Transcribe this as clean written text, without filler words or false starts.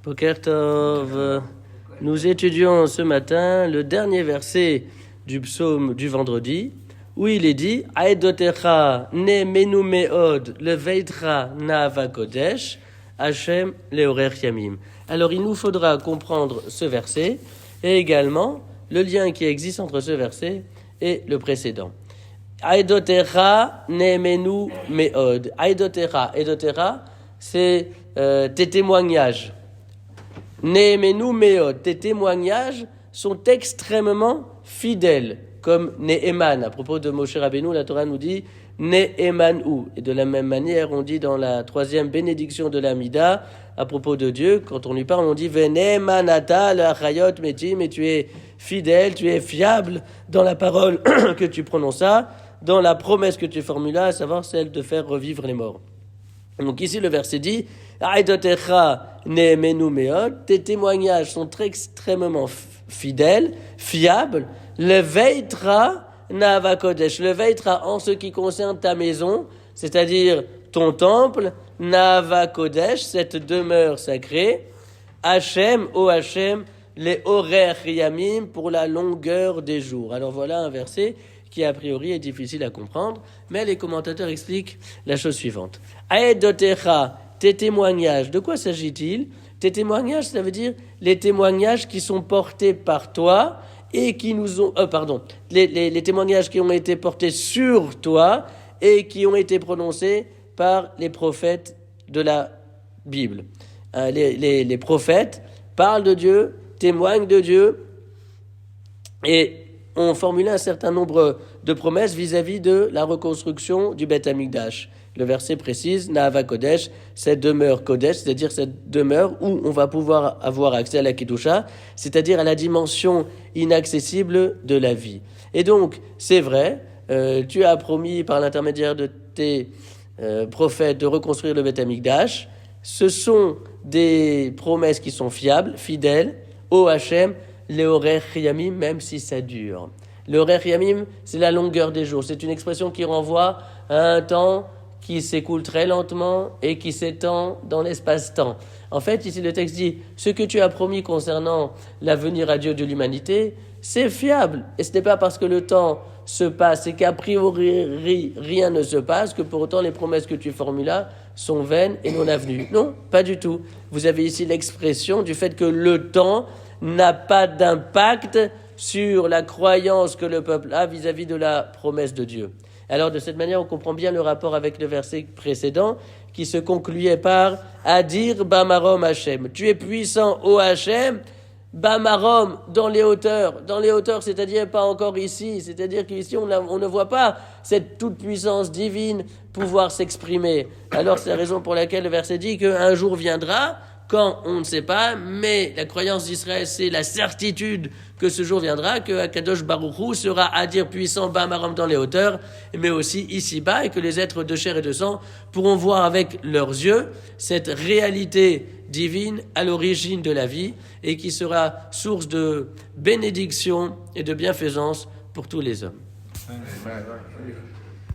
Boker Tov. Nous étudions ce matin le dernier verset du psaume du vendredi, où il est dit Aedotecha ne menu meod leveitra nava kodesh Hashem leorer yamim. Alors il nous faudra comprendre ce verset et également le lien qui existe entre ce verset et le précédent. Aedotecha ne menu meod. Aedotecha, c'est tes témoignages. Nehemenu meod, tes témoignages sont extrêmement fidèles, comme Neheman. À propos de Moshe Rabbeinu, la Torah nous dit Nehemanu. Et de la même manière, on dit dans la 3e bénédiction de l'Amida, à propos de Dieu, quand on lui parle, on dit Venehemanata l'achayot metim, et tu es fidèle, tu es fiable dans la parole que tu prononças, dans la promesse que tu formulas, à savoir celle de faire revivre les morts. Donc ici, le verset dit Aedotecha nehemenu meod, tes témoignages sont extrêmement fidèles, fiables. Le veitra nava kodesh, le veitra en ce qui concerne ta maison, c'est-à-dire ton temple, nava kodesh, cette demeure sacrée, Hashem, o Hashem, les horer yamim, pour la longueur des jours. Alors voilà un verset qui a priori est difficile à comprendre, mais les commentateurs expliquent la chose suivante. Aedotecha, tes témoignages, de quoi s'agit-il? Tes témoignages, ça veut dire les témoignages qui sont portés par toi et qui nous ont... les témoignages qui ont été portés sur toi et qui ont été prononcés par les prophètes de la Bible. Les prophètes parlent de Dieu, témoignent de Dieu et ont formulé un certain nombre de promesses vis-à-vis de la reconstruction du Beth Amikdash. Le verset précise, Nahava Kodesh, cette demeure Kodesh, c'est-à-dire cette demeure où on va pouvoir avoir accès à la Kedusha, c'est-à-dire à la dimension inaccessible de la vie. Et donc, c'est vrai, tu as promis par l'intermédiaire de tes prophètes de reconstruire le Beth Amikdash. Ce sont des promesses qui sont fiables, fidèles, au Hachem, les horer yamim, même si ça dure. Le horer yamim, c'est la longueur des jours. C'est une expression qui renvoie à un temps qui s'écoule très lentement et qui s'étend dans l'espace-temps. En fait, ici le texte dit, ce que tu as promis concernant l'avenir à Dieu de l'humanité, c'est fiable. Et ce n'est pas parce que le temps se passe et qu'a priori rien ne se passe que pour autant les promesses que tu formulas sont vaines et non avenues. Non, pas du tout. Vous avez ici l'expression du fait que le temps n'a pas d'impact sur la croyance que le peuple a vis-à-vis de la promesse de Dieu. Alors de cette manière, on comprend bien le rapport avec le verset précédent qui se concluait par « Adir Bamarom Hashem ». Tu es puissant, ô Hashem, Bamarom, dans les hauteurs. Dans les hauteurs, c'est-à-dire pas encore ici. C'est-à-dire qu'ici, on ne voit pas cette toute-puissance divine pouvoir s'exprimer. Alors c'est la raison pour laquelle le verset dit qu'un jour viendra, quand on ne sait pas, mais la croyance d'Israël, c'est la certitude que ce jour viendra, que Akadosh Baruch Hu sera à dire puissant Bamaram dans les hauteurs, mais aussi ici-bas, et que les êtres de chair et de sang pourront voir avec leurs yeux cette réalité divine à l'origine de la vie, et qui sera source de bénédiction et de bienfaisance pour tous les hommes.